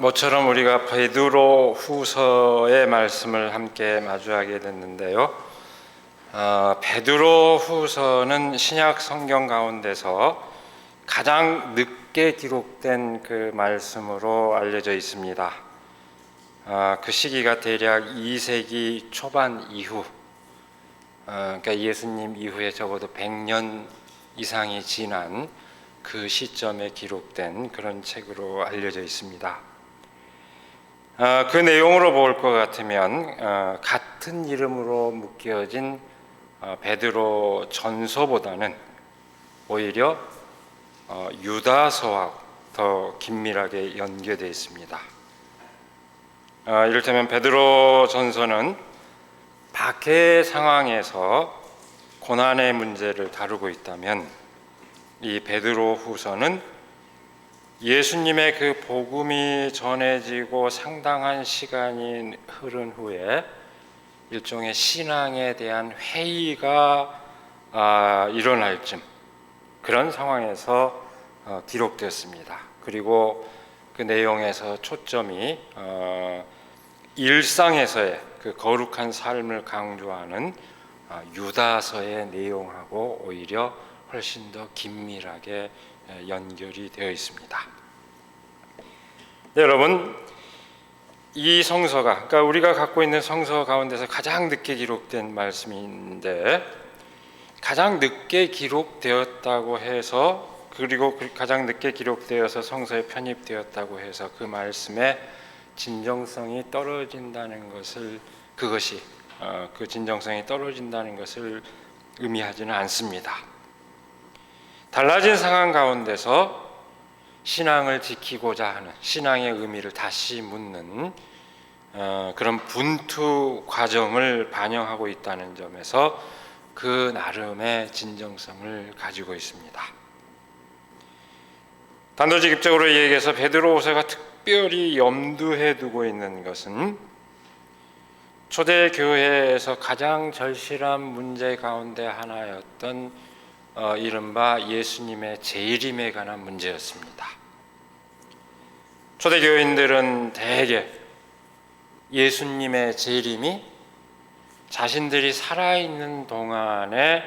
모처럼 우리가 베드로 후서의 말씀을 함께 마주하게 됐는데요. 베드로 후서는 신약 성경 가운데서 가장 늦게 기록된 그 말씀으로 알려져 있습니다. 그 시기가 대략 2세기 초반 이후, 그러니까 예수님 이후에 적어도 100년 이상이 지난 그 시점에 기록된 그런 책으로 알려져 있습니다. 그 내용으로 볼 것 같으면 같은 이름으로 묶여진 베드로 전서보다는 오히려 유다서와 더 긴밀하게 연계되어 있습니다. 이를테면 베드로 전서는 박해 상황에서 고난의 문제를 다루고 있다면 이 베드로 후서는 예수님의 그 복음이 전해지고 상당한 시간이 흐른 후에 일종의 신앙에 대한 회의가 일어날 쯤 그런 상황에서 기록되었습니다. 그리고 그 내용에서 초점이 일상에서의 그 거룩한 삶을 강조하는 유다서의 내용하고 오히려 훨씬 더 긴밀하게 연결이 되어 있습니다. 여러분, 이 성서가, 그러니까 우리가 갖고 있는 성서 가운데서 가장 늦게 기록된 말씀인데, 가장 늦게 기록되었다고 해서, 그리고 가장 늦게 기록되어서 성서에 편입되었다고 해서 그 말씀의 진정성이 떨어진다는 것을, 그것이 그 진정성이 떨어진다는 것을 의미하지는 않습니다. 달라진 상황 가운데서 신앙을 지키고자 하는, 신앙의 의미를 다시 묻는 그런 분투 과정을 반영하고 있다는 점에서 그 나름의 진정성을 가지고 있습니다. 단도직입적으로 얘기해서 베드로후서가 특별히 염두에 두고 있는 것은 초대교회에서 가장 절실한 문제 가운데 하나였던 이른바 예수님의 재림에 관한 문제였습니다. 초대교인들은 대개 예수님의 재림이 자신들이 살아있는 동안에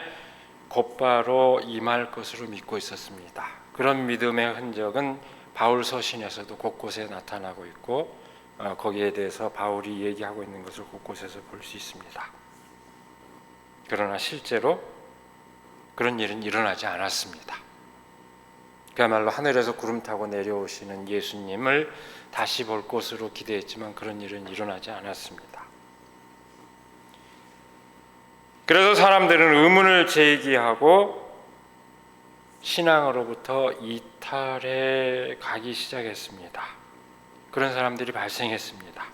곧바로 임할 것으로 믿고 있었습니다. 그런 믿음의 흔적은 바울 서신에서도 곳곳에 나타나고 있고 거기에 대해서 바울이 얘기하고 있는 것을 곳곳에서 볼 수 있습니다. 그러나 실제로 그런 일은 일어나지 않았습니다. 그야말로 하늘에서 구름 타고 내려오시는 예수님을 다시 볼 것으로 기대했지만 그런 일은 일어나지 않았습니다. 그래서 사람들은 의문을 제기하고 신앙으로부터 이탈해 가기 시작했습니다. 그런 사람들이 발생했습니다.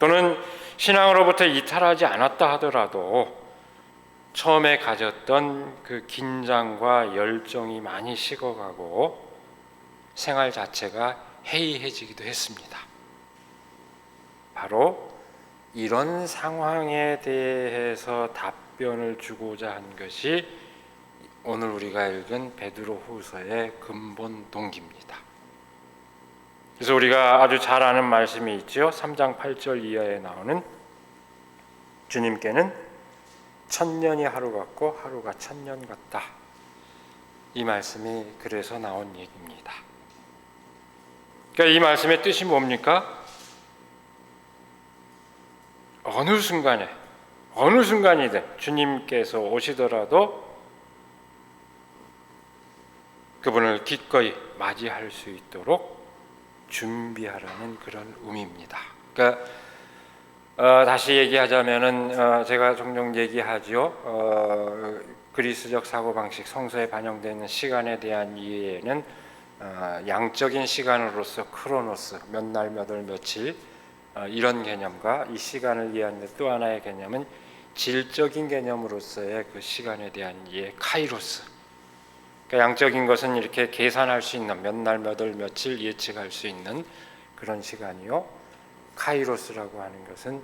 또는 신앙으로부터 이탈하지 않았다 하더라도 처음에 가졌던 그 긴장과 열정이 많이 식어가고 생활 자체가 해이해지기도 했습니다. 바로 이런 상황에 대해서 답변을 주고자 한 것이 오늘 우리가 읽은 베드로 후서의 근본 동기입니다. 그래서 우리가 아주 잘 아는 말씀이 있죠. 3장 8절 이하에 나오는 주님께는 천년이 하루 같고 하루가 천년 같다. 이 말씀이 그래서 나온 얘기입니다. 그러니까 이 말씀의 뜻이 뭡니까? 어느 순간이든 주님께서 오시더라도 그분을 기꺼이 맞이할 수 있도록 준비하라는 그런 의미입니다. 그러니까 다시 얘기하자면은 제가 종종 얘기하죠. 그리스적 사고방식, 성서에 반영되는 시간에 대한 이해는 양적인 시간으로서 크로노스, 몇 날, 몇 월, 며칠 이런 개념과 이 시간을 이해하는 또 하나의 개념은 질적인 개념으로서의 그 시간에 대한 이해, 카이로스. 그러니까 양적인 것은 이렇게 계산할 수 있는 몇 날, 몇 월, 며칠 예측할 수 있는 그런 시간이요. 카이로스라고 하는 것은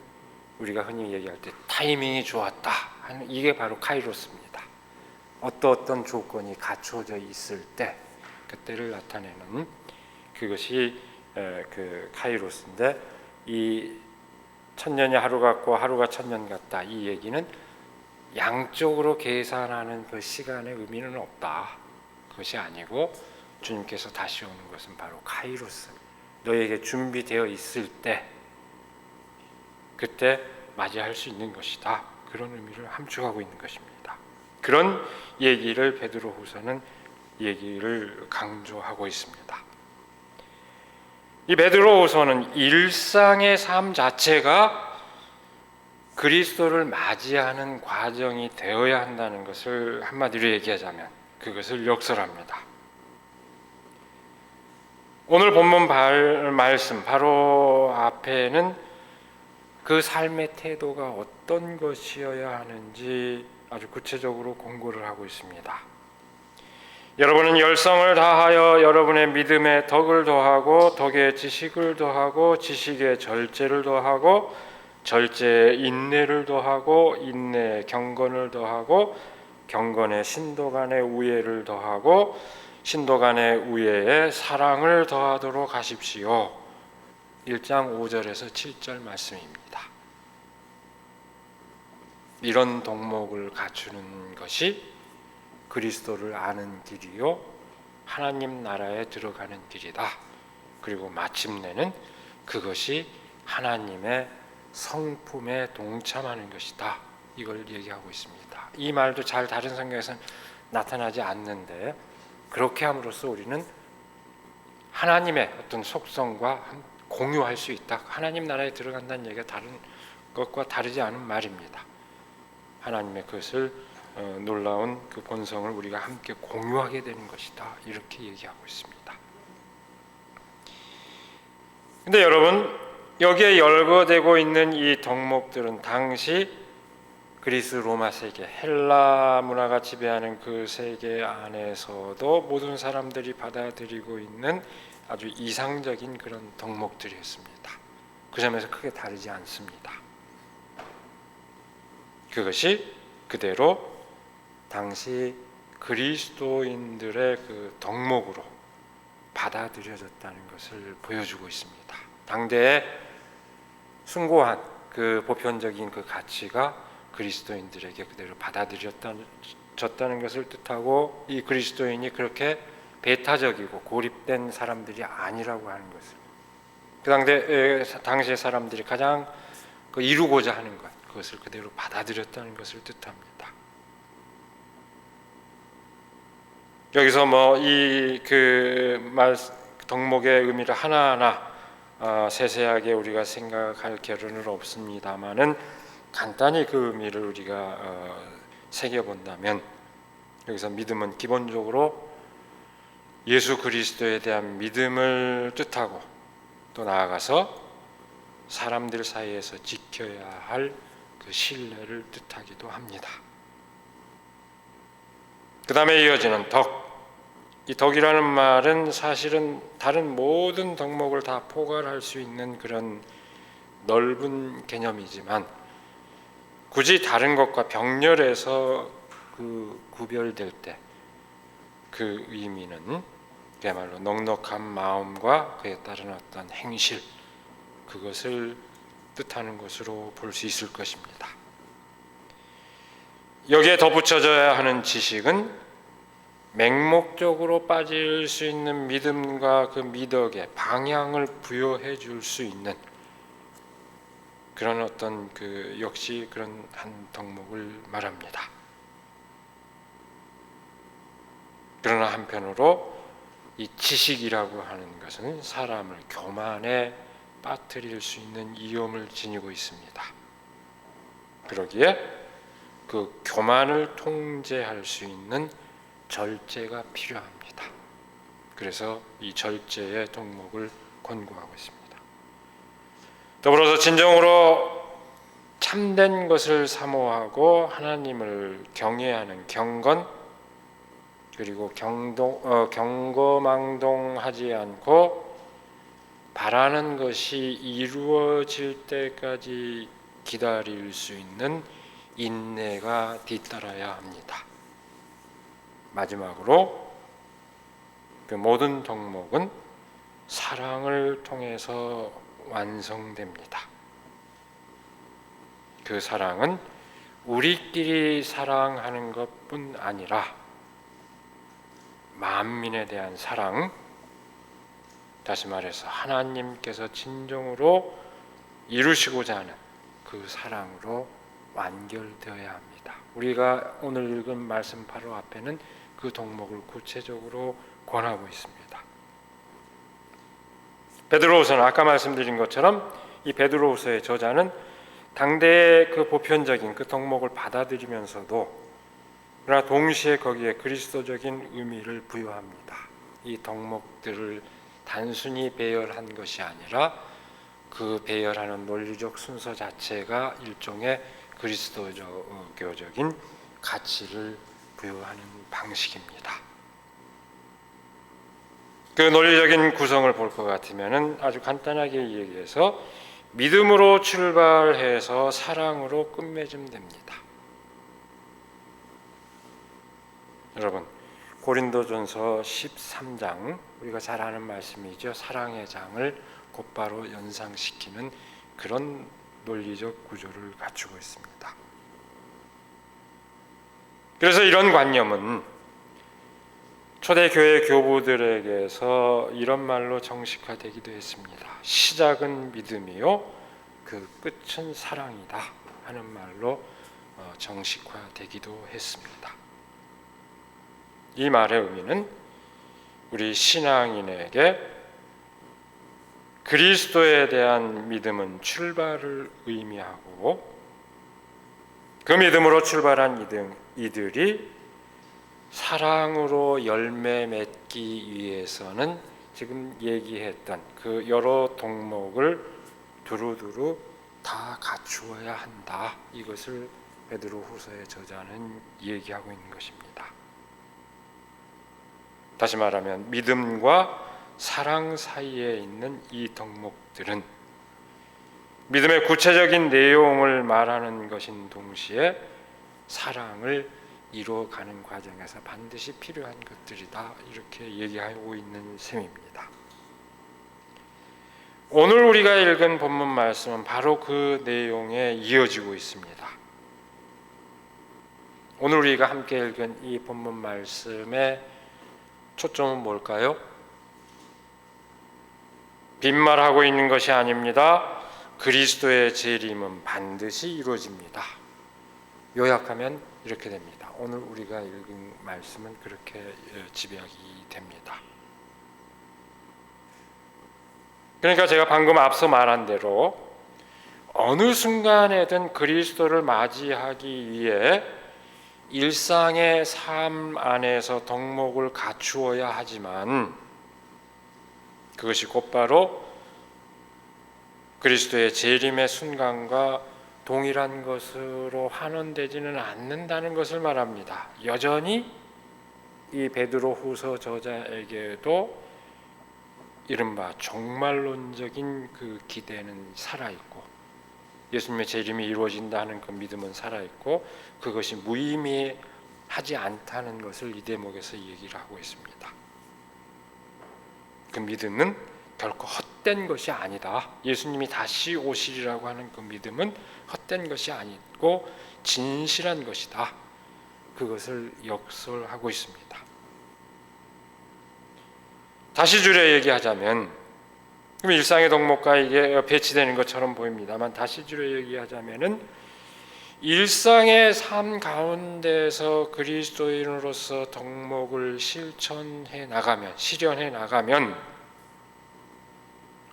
우리가 흔히 얘기할 때 타이밍이 좋았다 하는 이게 바로 카이로스입니다. 어떤 조건이 갖춰져 있을 때 그때를 나타내는 그것이 그 카이로스인데, 이 천년이 하루 같고 하루가 천년 같다, 이 얘기는 양쪽으로 계산하는 그 시간의 의미는 없다, 그것이 아니고 주님께서 다시 오는 것은 바로 카이로스, 너에게 준비되어 있을 때 그때 맞이할 수 있는 것이다, 그런 의미를 함축하고 있는 것입니다. 그런 얘기를 베드로후서는 얘기를 강조하고 있습니다. 이 베드로후서는 일상의 삶 자체가 그리스도를 맞이하는 과정이 되어야 한다는 것을 한마디로 얘기하자면 그것을 역설합니다. 오늘 본문 말씀 바로 앞에는 그 삶의 태도가 어떤 것이어야 하는지 아주 구체적으로 공고를 하고 있습니다. 여러분은 열성을 다하여 여러분의 믿음에 덕을 더하고 덕에 지식을 더하고 지식에 절제를 더하고 절제에 인내를 더하고 인내에 경건을 더하고 경건에 신도 간의 우애를 더하고 신도 간의 우애에 사랑을 더하도록 하십시오. 1장 5절에서 7절 말씀입니다. 이런 덕목을 갖추는 것이 그리스도를 아는 길이요 하나님 나라에 들어가는 길이다. 그리고 마침내는 그것이 하나님의 성품에 동참하는 것이다, 이걸 얘기하고 있습니다. 이 말도 잘 다른 성경에서는 나타나지 않는데, 그렇게 함으로써 우리는 하나님의 어떤 속성과 공유할 수 있다. 하나님 나라에 들어간다는 얘기가 다른 것과 다르지 않은 말입니다. 하나님의 그것을 놀라운 그 본성을 우리가 함께 공유하게 되는 것이다, 이렇게 얘기하고 있습니다. 근데 여러분, 여기에 열거되고 있는 이 덕목들은 당시 그리스 로마 세계, 헬라 문화가 지배하는 그 세계 안에서도 모든 사람들이 받아들이고 있는 아주 이상적인 그런 덕목들이었습니다. 그 점에서 크게 다르지 않습니다. 그것이 그대로 당시 그리스도인들의 그 덕목으로 받아들여졌다는 것을 보여주고 있습니다. 당대에 숭고한 그 보편적인 그 가치가 그리스도인들에게 그대로 받아들여졌다는 것을 뜻하고, 이 그리스도인이 그렇게 배타적이고 고립된 사람들이 아니라고 하는 것을, 그 당시의 사람들이 가장 이루고자 하는 것, 그것을 그대로 받아들였다는 것을 뜻합니다. 여기서 덕목의 의미를 하나하나 세세하게 우리가 생각할 겨를은 없습니다만은, 간단히 그 의미를 우리가 새겨본다면, 여기서 믿음은 기본적으로 예수 그리스도에 대한 믿음을 뜻하고, 또 나아가서 사람들 사이에서 지켜야 할 그 신뢰를 뜻하기도 합니다. 그 다음에 이어지는 덕. 이 덕이라는 말은 사실은 다른 모든 덕목을 다 포괄할 수 있는 그런 넓은 개념이지만, 굳이 다른 것과 병렬해서 구별될 때 그 의미는 그야말로 넉넉한 마음과 그에 따른 어떤 행실, 그것을 뜻하는 것으로 볼 수 있을 것입니다. 여기에 덧붙여져야 하는 지식은 맹목적으로 빠질 수 있는 믿음과 그 미덕에 방향을 부여해 줄 수 있는 그런 어떤 역시 그런 한 덕목을 말합니다. 그러나 한편으로 이 지식이라고 하는 것은 사람을 교만에 빠뜨릴 수 있는 위험을 지니고 있습니다. 그러기에 그 교만을 통제할 수 있는 절제가 필요합니다. 그래서 이 절제의 덕목을 권고하고 있습니다. 더불어서 진정으로 참된 것을 사모하고 하나님을 경외하는 경건, 그리고 경거망동하지 않고 바라는 것이 이루어질 때까지 기다릴 수 있는 인내가 뒤따라야 합니다. 마지막으로 그 모든 덕목은 사랑을 통해서 완성됩니다. 그 사랑은 우리끼리 사랑하는 것뿐 아니라 만민에 대한 사랑, 다시 말해서 하나님께서 진정으로 이루시고자 하는 그 사랑으로 완결되어야 합니다. 우리가 오늘 읽은 말씀 바로 앞에는 그 덕목을 구체적으로 권하고 있습니다. 베드로후서는 아까 말씀드린 것처럼 이 베드로후서의 저자는 당대의 그 보편적인 그 덕목을 받아들이면서도 그러나 동시에 거기에 그리스도적인 의미를 부여합니다. 이 덕목들을 단순히 배열한 것이 아니라 그 배열하는 논리적 순서 자체가 일종의 그리스도교적인 가치를 부여하는 방식입니다. 그 논리적인 구성을 볼 것 같으면 아주 간단하게 얘기해서 믿음으로 출발해서 사랑으로 끝맺으면 됩니다. 여러분, 고린도전서 13장, 우리가 잘 아는 말씀이죠. 사랑의 장을 곧바로 연상시키는 그런 논리적 구조를 갖추고 있습니다. 그래서 이런 관념은 초대교회 교부들에게서 이런 말로 정식화되기도 했습니다. 시작은 믿음이요 그 끝은 사랑이다 하는 말로 정식화되기도 했습니다. 이 말의 의미는 우리 신앙인에게 그리스도에 대한 믿음은 출발을 의미하고 그 믿음으로 출발한 이들이 사랑으로 열매 맺기 위해서는 지금 얘기했던 그 여러 덕목을 두루두루 다 갖추어야 한다. 이것을 베드로후서의 저자는 얘기하고 있는 것입니다. 다시 말하면 믿음과 사랑 사이에 있는 이 덕목들은 믿음의 구체적인 내용을 말하는 것인 동시에 사랑을 이루어가는 과정에서 반드시 필요한 것들이다. 이렇게 얘기하고 있는 셈입니다. 오늘 우리가 읽은 본문 말씀은 바로 그 내용에 이어지고 있습니다. 오늘 우리가 함께 읽은 이 본문 말씀의 초점은 뭘까요? 빈말하고 있는 것이 아닙니다. 그리스도의 재림은 반드시 이루어집니다. 요약하면 이렇게 됩니다. 오늘 우리가 읽은 말씀은 그렇게 집약이 됩니다. 그러니까 제가 방금 앞서 말한 대로 어느 순간에든 그리스도를 맞이하기 위해 일상의 삶 안에서 덕목을 갖추어야 하지만 그것이 곧바로 그리스도의 재림의 순간과 동일한 것으로 환원되지는 않는다는 것을 말합니다. 여전히 이 베드로후서 저자에게도 이른바 종말론적인 그 기대는 살아있고 예수님의 재림이 이루어진다는 그 믿음은 살아있고 그것이 무의미하지 않다는 것을 이 대목에서 얘기를 하고 있습니다. 그 믿음은 결코 헛된 것이 아니다. 예수님이 다시 오시리라고 하는 그 믿음은 헛된 것이 아니고 진실한 것이다. 그것을 역설하고 있습니다. 다시 줄여 얘기하자면 그럼 일상의 덕목과 이게 배치되는 것처럼 보입니다만 다시 줄여 얘기하자면은 일상의 삶 가운데서 그리스도인으로서 덕목을 실천해 나가면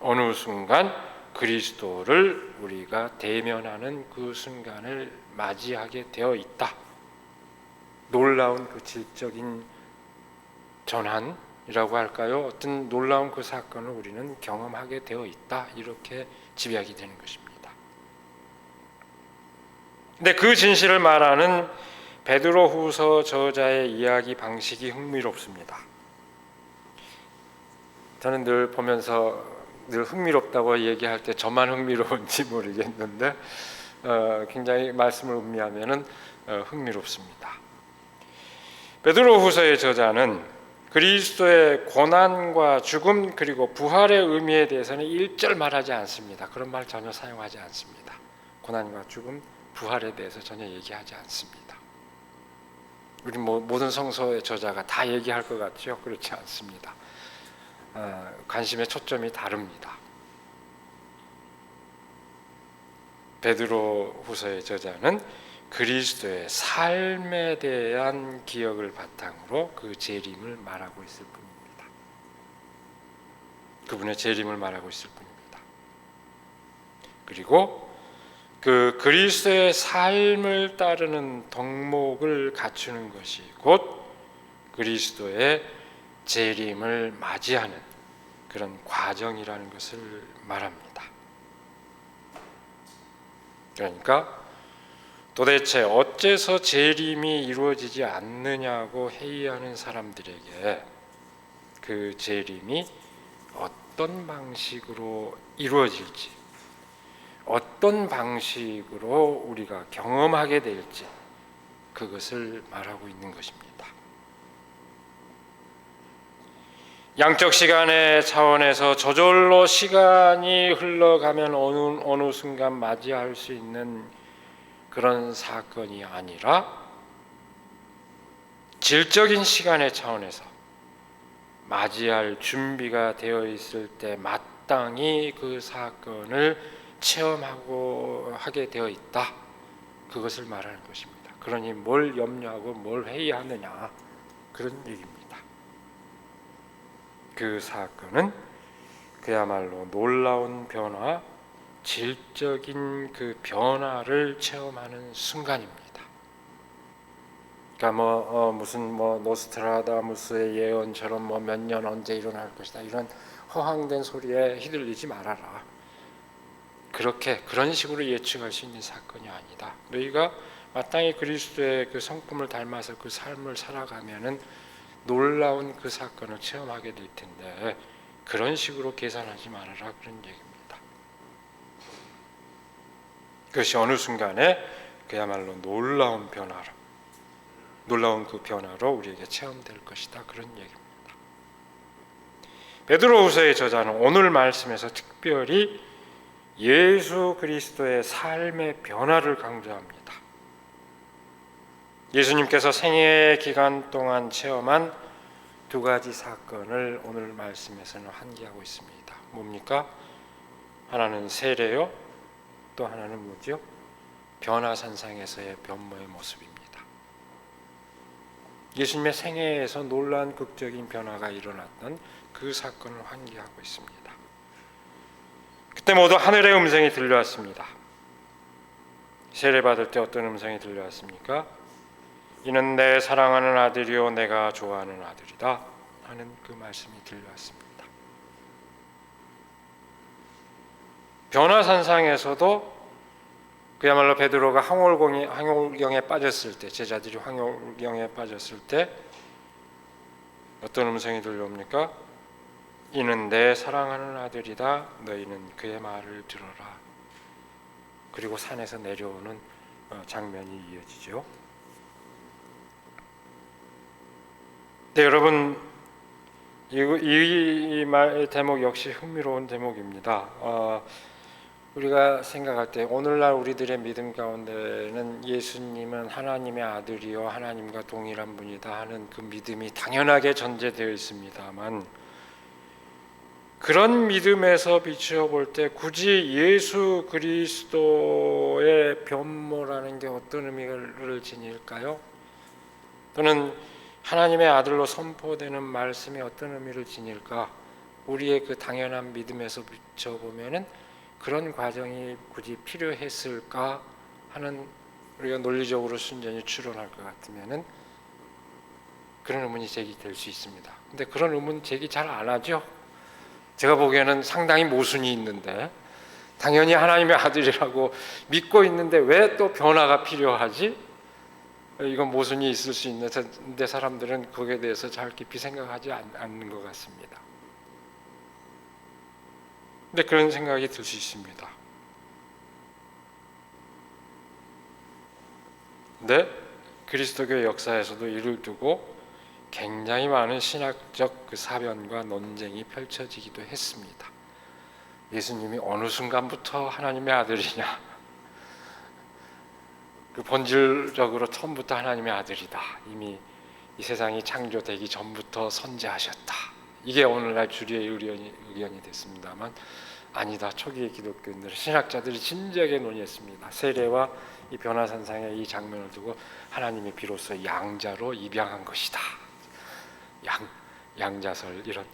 어느 순간 그리스도를 우리가 대면하는 그 순간을 맞이하게 되어 있다. 놀라운 그 질적인 전환이라고 할까요? 어떤 놀라운 그 사건을 우리는 경험하게 되어 있다. 이렇게 집약이 되는 것입니다. 근데 그 진실을 말하는 베드로후서 저자의 이야기 방식이 흥미롭습니다. 저는 늘 보면서 늘 흥미롭다고 얘기할 때 저만 흥미로운지 모르겠는데 굉장히 말씀을 음미하면은 흥미롭습니다. 베드로후서의 저자는 그리스도의 고난과 죽음 그리고 부활의 의미에 대해서는 일절 말하지 않습니다. 그런 말 전혀 사용하지 않습니다. 고난과 죽음, 부활에 대해서 전혀 얘기하지 않습니다. 우리 모든 성서의 저자가 다 얘기할 것 같죠? 그렇지 않습니다. 관심의 초점이 다릅니다. 베드로 후서의 저자는 그리스도의 삶에 대한 기억을 바탕으로 그 재림을 말하고 있을 뿐입니다. 그분의 재림을 말하고 있을 뿐입니다. 그리고 그 그리스도의 삶을 따르는 덕목을 갖추는 것이 곧 그리스도의 재림을 맞이하는 그런 과정이라는 것을 말합니다. 그러니까 도대체 어째서 재림이 이루어지지 않느냐고 회의하는 사람들에게 그 재림이 어떤 방식으로 이루어질지, 어떤 방식으로 우리가 경험하게 될지 그것을 말하고 있는 것입니다. 양적 시간의 차원에서 저절로 시간이 흘러가면 어느 순간 맞이할 수 있는 그런 사건이 아니라 질적인 시간의 차원에서 맞이할 준비가 되어 있을 때 마땅히 그 사건을 체험하고 하게 되어 있다. 그것을 말하는 것입니다. 그러니 뭘 염려하고 뭘 회의하느냐 그런 얘기입니다. 그 사건은 그야말로 놀라운 변화, 질적인 그 변화를 체험하는 순간입니다. 그러니까 무슨 노스트라다무스의 예언처럼 몇 년 언제 일어날 것이다 이런 허황된 소리에 휘둘리지 말아라. 그런 식으로 예측할 수 있는 사건이 아니다. 너희가 마땅히 그리스도의 그 성품을 닮아서 그 삶을 살아가면은 놀라운 그 사건을 체험하게 될 텐데 그런 식으로 계산하지 말아라 그런 얘기입니다. 그것이 어느 순간에 그야말로 놀라운 그 변화로 우리에게 체험될 것이다 그런 얘기입니다. 베드로후서의 저자는 오늘 말씀에서 특별히 예수 그리스도의 삶의 변화를 강조합니다. 예수님께서 생애 기간 동안 체험한 두 가지 사건을 오늘 말씀에서는 한기하고 있습니다. 뭡니까? 하나는 세례요, 또 하나는 뭐죠? 변화산상에서의 변모의 모습입니다. 예수님의 생애에서 놀라운 극적인 변화가 일어났던 그 사건을 환기하고 있습니다. 그때 모두 하늘의 음성이 들려왔습니다. 세례받을 때 어떤 음성이 들려왔습니까? 이는 내 사랑하는 아들이요 내가 좋아하는 아들이다 하는 그 말씀이 들려왔습니다. 변화산상에서도 그야말로 베드로가 황홀경에 빠졌을 때, 제자들이 황홀경에 빠졌을 때 어떤 음성이 들려옵니까? 이는 내 사랑하는 아들이다. 너희는 그의 말을 들어라. 그리고 산에서 내려오는 장면이 이어지죠. 네, 여러분, 이 대목 역시 흥미로운 대목입니다. 우리가 생각할 때 오늘날 우리들의 믿음 가운데는 예수님은 하나님의 아들이요 하나님과 동일한 분이다 하는 그 믿음이 당연하게 전제되어 있습니다만 그런 믿음에서 비추어 볼 때 굳이 예수 그리스도의 변모라는 게 어떤 의미를 지닐까요? 또는 하나님의 아들로 선포되는 말씀이 어떤 의미를 지닐까? 우리의 그 당연한 믿음에서 비춰보면은 그런 과정이 굳이 필요했을까 하는 우리가 논리적으로 순전히 추론할 것 같으면은 그런 의문이 제기될 수 있습니다. 근데 그런 의문 제기 잘 안 하죠. 제가 보기에는 상당히 모순이 있는데 당연히 하나님의 아들이라고 믿고 있는데 왜 또 변화가 필요하지? 이건 모순이 있을 수 있는데 사람들은 거기에 대해서 잘 깊이 생각하지 않는 것 같습니다. 근데 그런 생각이 들 수 있습니다. 근데 그리스도교 역사에서도 이를 두고 굉장히 많은 신학적 그 사변과 논쟁이 펼쳐지기도 했습니다. 예수님이 어느 순간부터 하나님의 아들이냐? 그 본질적으로 처음부터 하나님의 아들이다. 이미 이 세상이 창조되기 전부터 선지하셨다. 이게 오늘날 주류의 의견이 됐습니다만 아니다. 초기의 기독교인들, 신학자들이 진지하게 논의했습니다. 세례와 이 변화산상의 이 장면을 두고 하나님이 비로소 양자로 입양한 것이다. 양자설 이런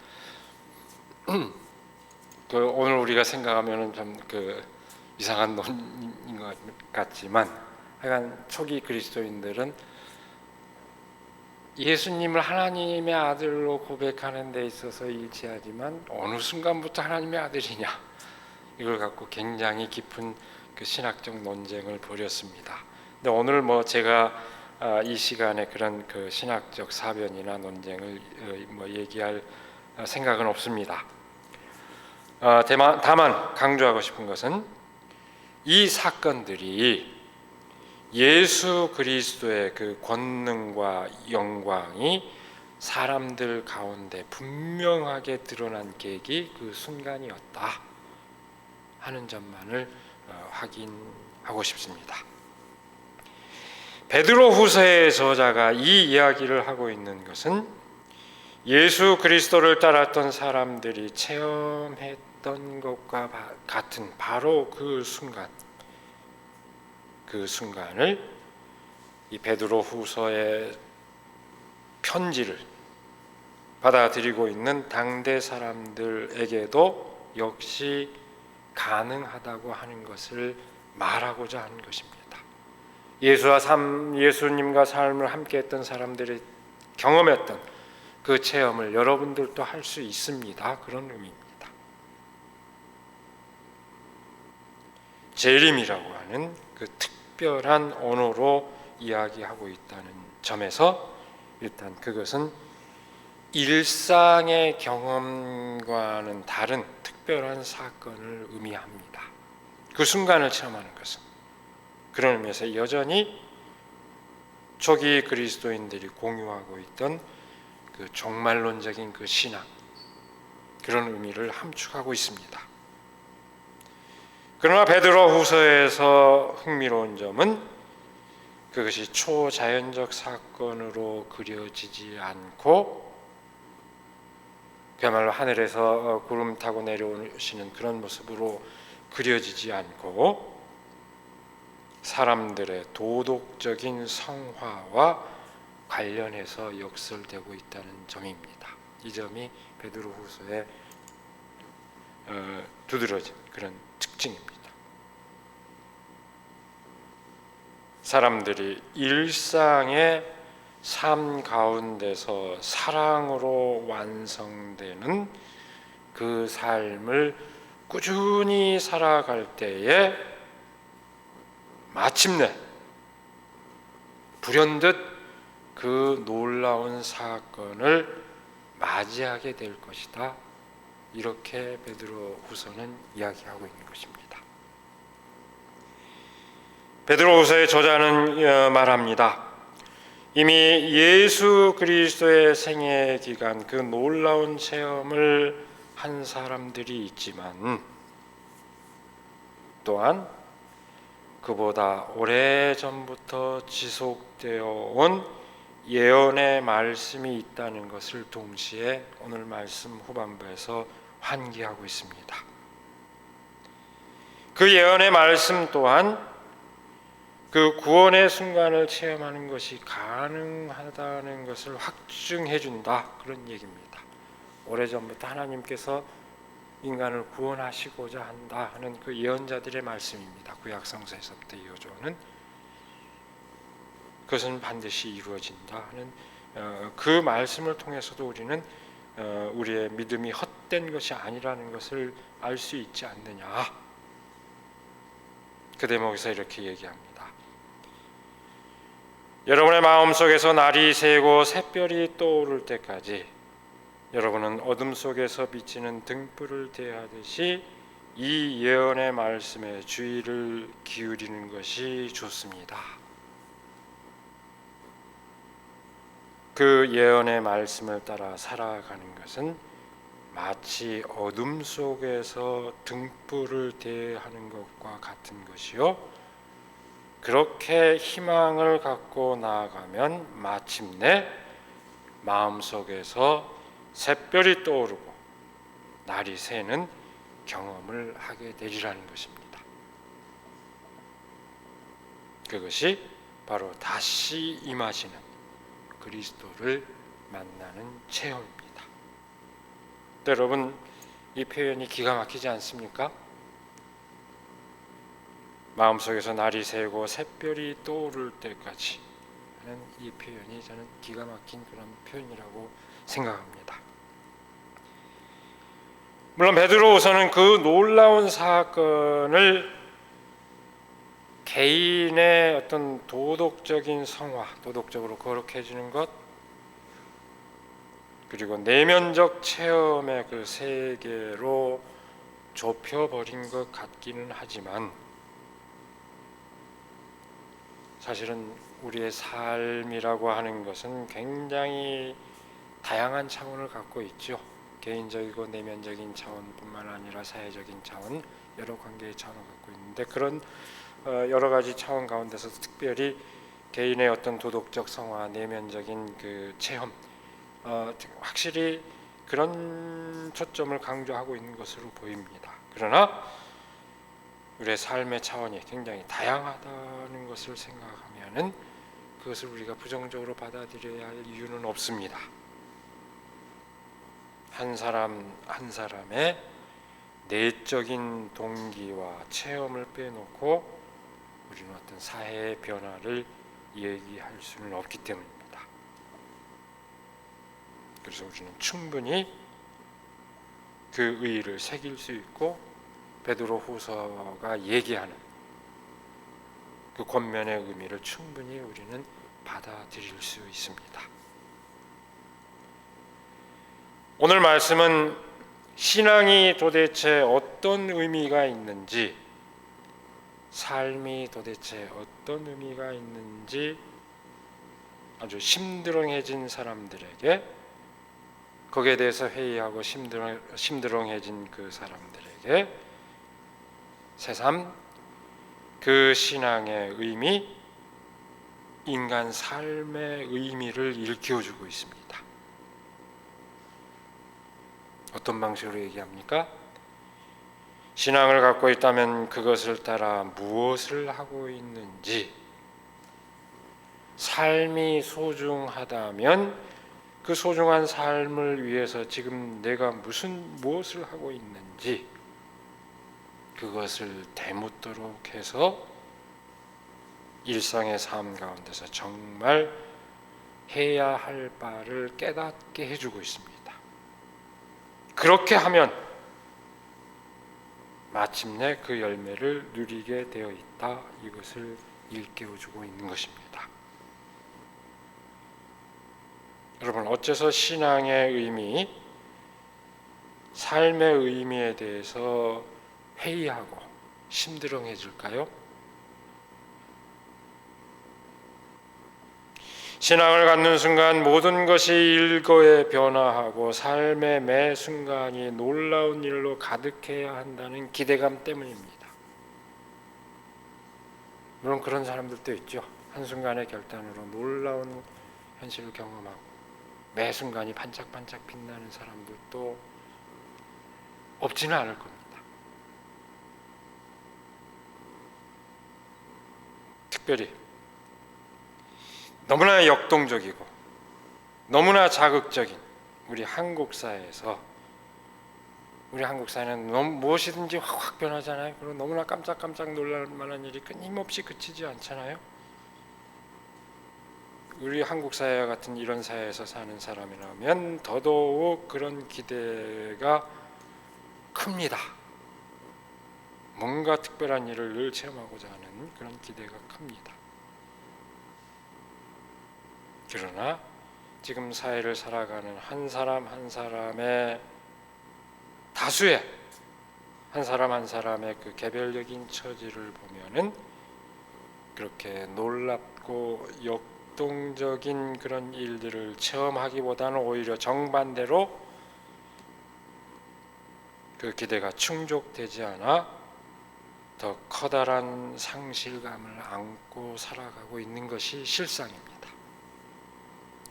그 오늘 우리가 생각하면은 좀 그 이상한 논인 것 같지만 하여간 초기 그리스도인들은 예수님을 하나님의 아들로 고백하는 데 있어서 일치하지만 어느 순간부터 하나님의 아들이냐 이걸 갖고 굉장히 깊은 그 신학적 논쟁을 벌였습니다. 근데 오늘 뭐 제가 이 시간에 그런 그 신학적 사변이나 논쟁을 뭐 얘기할 생각은 없습니다. 다만 강조하고 싶은 것은 이 사건들이 예수 그리스도의 그 권능과 영광이 사람들 가운데 분명하게 드러난 계기 그 순간이었다 하는 점만을 확인하고 싶습니다. 베드로후서의 저자가 이 이야기를 하고 있는 것은 예수 그리스도를 따랐던 사람들이 체험했던 것과 같은 바로 그 순간을 이 베드로후서의 편지를 받아들이고 있는 당대 사람들에게도 역시 가능하다고 하는 것을 말하고자 하는 것입니다. 예수님과 삶을 함께했던 사람들이 경험했던 그 체험을 여러분들도 할 수 있습니다. 그런 의미입니다. 재림이라고 하는 그 특별한 언어로 이야기하고 있다는 점에서 일단 그것은 일상의 경험과는 다른 특별한 사건을 의미합니다. 그 순간을 체험하는 것은 그런 의미에서 여전히 초기 그리스도인들이 공유하고 있던 그 종말론적인 그 신앙 그런 의미를 함축하고 있습니다. 그러나 베드로후서에서 흥미로운 점은 그것이 초자연적 사건으로 그려지지 않고 그야말로 하늘에서 구름 타고 내려오시는 그런 모습으로 그려지지 않고 사람들의 도덕적인 성화와 관련해서 역설되고 있다는 점입니다. 이 점이 베드로후서에 두드러진 그런 특징입니다. 사람들이 일상의 삶 가운데서 사랑으로 완성되는 그 삶을 꾸준히 살아갈 때에 마침내 불현듯 그 놀라운 사건을 맞이하게 될 것이다. 이렇게 베드로후서는 이야기하고 있는 것입니다. 베드로후서의 저자는 말합니다. 이미 예수 그리스도의 생애 기간 그 놀라운 체험을 한 사람들이 있지만 또한 그보다 오래전부터 지속되어 온 예언의 말씀이 있다는 것을 동시에 오늘 말씀 후반부에서 환기하고 있습니다. 그 예언의 말씀 또한 그 구원의 순간을 체험하는 것이 가능하다는 것을 확증해 준다 그런 얘기입니다. 오래전부터 하나님께서 인간을 구원하시고자 한다 하는 그 예언자들의 말씀입니다. 구약 성서에서부터 이어져오는 그것은 반드시 이루어진다 하는 그 말씀을 통해서도 우리는 우리의 믿음이 헛된 것이 아니라는 것을 알 수 있지 않느냐. 그 대목에서 이렇게 얘기합니다. 여러분의 마음속에서 날이 새고 샛별이 떠오를 때까지 여러분은 어둠 속에서 비치는 등불을 대하듯이 이 예언의 말씀에 주의를 기울이는 것이 좋습니다. 그 예언의 말씀을 따라 살아가는 것은 마치 어둠 속에서 등불을 대하는 것과 같은 것이요, 그렇게 희망을 갖고 나아가면 마침내 마음속에서 샛별이 떠오르고 날이 새는 경험을 하게 되리라는 것입니다. 그것이 바로 다시 임하시는 그리스도를 만나는 체험입니다. 여러분, 이 표현이 기가 막히지 않습니까? 마음속에서 날이 새고 샛별이 떠오를 때까지 하는 이 표현이 저는 기가 막힌 그런 표현이라고 생각합니다. 물론 베드로후서는 그 놀라운 사건을 개인의 어떤 도덕적인 성화, 도덕적으로 거룩해지는 것, 그리고 내면적 체험의 그 세계로 좁혀버린 것 같기는 하지만, 사실은 우리의 삶이라고 하는 것은 굉장히 다양한 차원을 갖고 있죠. 개인적이고 내면적인 차원뿐만 아니라 사회적인 차원, 여러 관계의 차원을 갖고 있는데, 그런 여러 가지 차원 가운데서 특별히 개인의 어떤 도덕적 성화, 내면적인 그 체험, 확실히 그런 초점을 강조하고 있는 것으로 보입니다. 그러나 우리의 삶의 차원이 굉장히 다양하다는 것을 생각하면은 그것을 우리가 부정적으로 받아들여야 할 이유는 없습니다. 한 사람 한 사람의 내적인 동기와 체험을 빼놓고 우리는 어떤 사회의 변화를 얘기할 수는 없기 때문입니다. 그래서 우리는 충분히 그 의의를 새길 수 있고, 베드로후서가 얘기하는 그 권면의 의미를 충분히 우리는 받아들일 수 있습니다. 오늘 말씀은 신앙이 도대체 어떤 의미가 있는지, 삶이 도대체 어떤 의미가 있는지 아주 심드렁해진 사람들에게, 거기에 대해서 회의하고 심드렁해진 그 사람들에게 새삼 그 신앙의 의미, 인간 삶의 의미를 일깨워주고 있습니다. 어떤 방식으로 얘기합니까? 신앙을 갖고 있다면 그것을 따라 무엇을 하고 있는지, 삶이 소중하다면 그 소중한 삶을 위해서 지금 내가 무엇을 하고 있는지, 그것을 되묻도록 해서 일상의 삶 가운데서 정말 해야 할 바를 깨닫게 해주고 있습니다. 그렇게 하면 마침내 그 열매를 누리게 되어 있다, 이것을 일깨워주고 있는 것입니다. 여러분, 어째서 신앙의 의미, 삶의 의미에 대해서 회의하고 심드렁해질까요? 신앙을 갖는 순간 모든 것이 일거에 변화하고 삶의 매 순간이 놀라운 일로 가득해야 한다는 기대감 때문입니다. 물론 그런 사람들도 있죠. 한순간의 결단으로 놀라운 현실을 경험하고 매 순간이 반짝반짝 빛나는 사람들도 없지는 않을 겁니다. 특별히 너무나 역동적이고 너무나 자극적인 우리 한국 사회에서, 우리 한국 사회는 무엇이든지 확 변하잖아요. 그리고 너무나 깜짝깜짝 놀랄 만한 일이 끊임없이 그치지 않잖아요. 우리 한국 사회와 같은 이런 사회에서 사는 사람이라면 더더욱 그런 기대가 큽니다. 뭔가 특별한 일을 늘 체험하고자 하는 그런 기대가 큽니다. 그러나 지금 사회를 살아가는 한 사람 한 사람의 다수의 한 사람 한 사람의 그 개별적인 처지를 보면은 그렇게 놀랍고 역동적인 그런 일들을 체험하기보다는 오히려 정반대로 그 기대가 충족되지 않아 더 커다란 상실감을 안고 살아가고 있는 것이 실상입니다.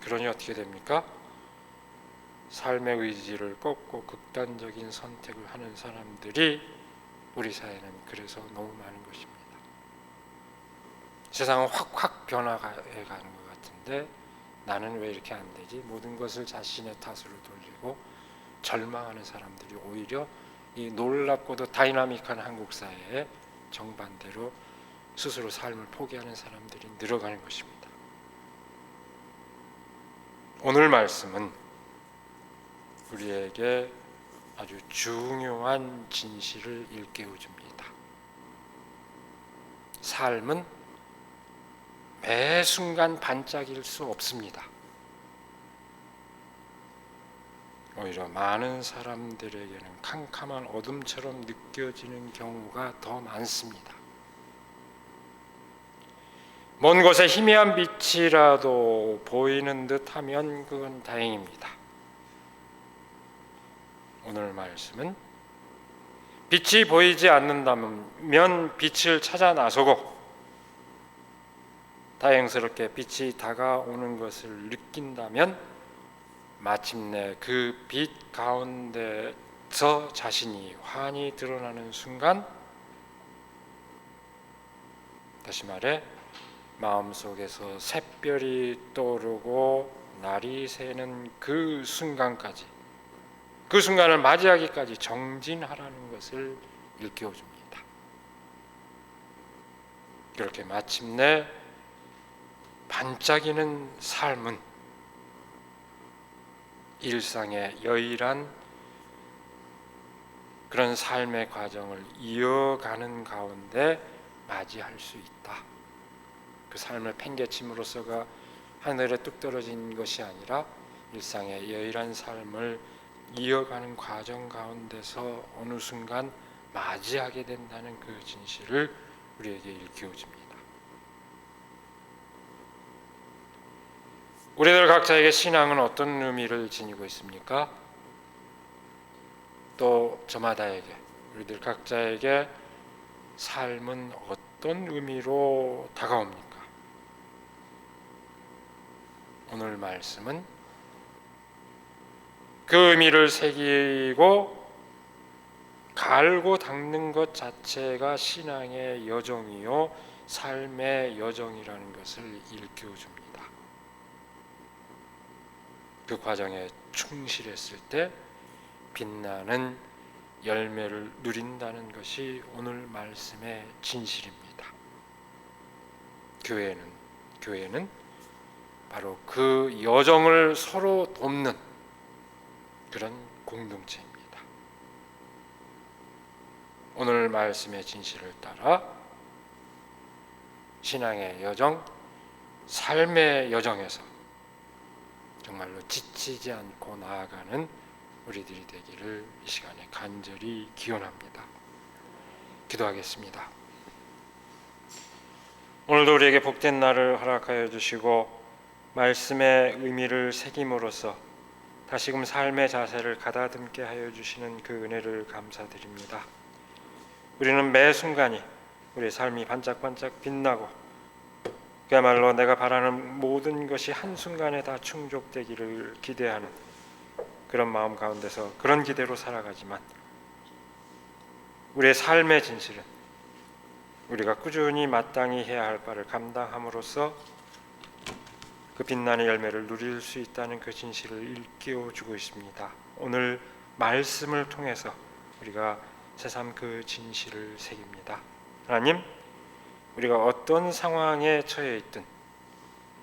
그러니 어떻게 됩니까? 삶의 의지를 꺾고 극단적인 선택을 하는 사람들이 우리 사회는 그래서 너무 많은 것입니다. 세상은 확 변화해 가는 것 같은데 나는 왜 이렇게 안 되지? 모든 것을 자신의 탓으로 돌리고 절망하는 사람들이 오히려 이 놀랍고도 다이나믹한 한국 사회에 정반대로 스스로 삶을 포기하는 사람들이 늘어가는 것입니다. 오늘 말씀은 우리에게 아주 중요한 진실을 일깨워 줍니다. 삶은 매 순간 반짝일 수 없습니다. 오히려 많은 사람들에게는 캄캄한 어둠처럼 느껴지는 경우가 더 많습니다. 먼 곳에 희미한 빛이라도 보이는 듯하면 그건 다행입니다. 오늘 말씀은 빛이 보이지 않는다면 빛을 찾아 나서고 다행스럽게 빛이 다가오는 것을 느낀다면 마침내 그 빛 가운데서 자신이 환히 드러나는 순간, 다시 말해 마음속에서 샛별이 떠오르고 날이 새는 그 순간까지, 그 순간을 맞이하기까지 정진하라는 것을 일깨워줍니다. 그렇게 마침내 반짝이는 삶은 일상의 여일한 그런 삶의 과정을 이어가는 가운데 맞이할 수 있다. 그 삶을 팽개침으로써가 하늘에 뚝 떨어진 것이 아니라 일상의 여일한 삶을 이어가는 과정 가운데서 어느 순간 맞이하게 된다는 그 진실을 우리에게 일깨워줍니다. 우리들 각자에게 신앙은 어떤 의미를 지니고 있습니까? 또 저마다에게, 우리들 각자에게 삶은 어떤 의미로 다가옵니까? 오늘 말씀은 그 의미를 새기고 갈고 닦는 것 자체가 신앙의 여정이요 삶의 여정이라는 것을 일깨워줍니다. 그 과정에 충실했을 때 빛나는 열매를 누린다는 것이 오늘 말씀의 진실입니다. 교회는 바로 그 여정을 서로 돕는 그런 공동체입니다. 오늘 말씀의 진실을 따라 신앙의 여정, 삶의 여정에서 정말로 지치지 않고 나아가는 우리들이 되기를 이 시간에 간절히 기원합니다. 기도하겠습니다. 오늘도 우리에게 복된 날을 허락하여 주시고 말씀의 의미를 새김으로써 다시금 삶의 자세를 가다듬게 하여 주시는 그 은혜를 감사드립니다. 우리는 매 순간이 우리의 삶이 반짝반짝 빛나고 그야말로 내가 바라는 모든 것이 한순간에 다 충족되기를 기대하는 그런 마음 가운데서 그런 기대로 살아가지만 우리의 삶의 진실은 우리가 꾸준히 마땅히 해야 할 바를 감당함으로써 그 빛나는 열매를 누릴 수 있다는 그 진실을 일깨워주고 있습니다. 오늘 말씀을 통해서 우리가 새삼 그 진실을 새깁니다. 하나님, 우리가 어떤 상황에 처해 있든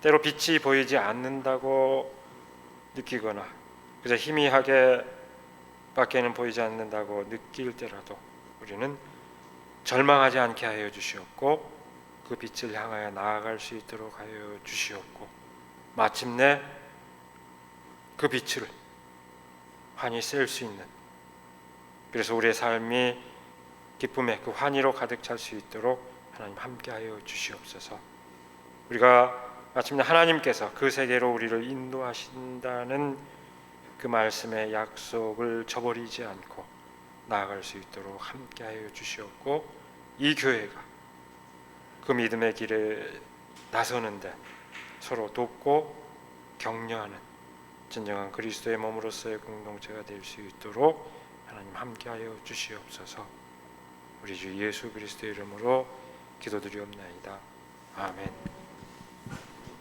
때로 빛이 보이지 않는다고 느끼거나 그저 희미하게 밖에는 보이지 않는다고 느낄 때라도 우리는 절망하지 않게 하여 주시옵고 그 빛을 향하여 나아갈 수 있도록 하여 주시옵고 마침내 그 빛을 환히 셀 수 있는, 그래서 우리의 삶이 기쁨의 그 환희로 가득 찰 수 있도록 하나님 함께하여 주시옵소서. 우리가 마침내 하나님께서 그 세계로 우리를 인도하신다는 그 말씀의 약속을 저버리지 않고 나아갈 수 있도록 함께하여 주시옵고, 이 교회가 그 믿음의 길에 나서는데 서로 돕고 격려하는 진정한 그리스도의 몸으로서의 공동체가 될 수 있도록 하나님 함께하여 주시옵소서. 우리 주 예수 그리스도의 이름으로 기도드리옵나이다. 아멘.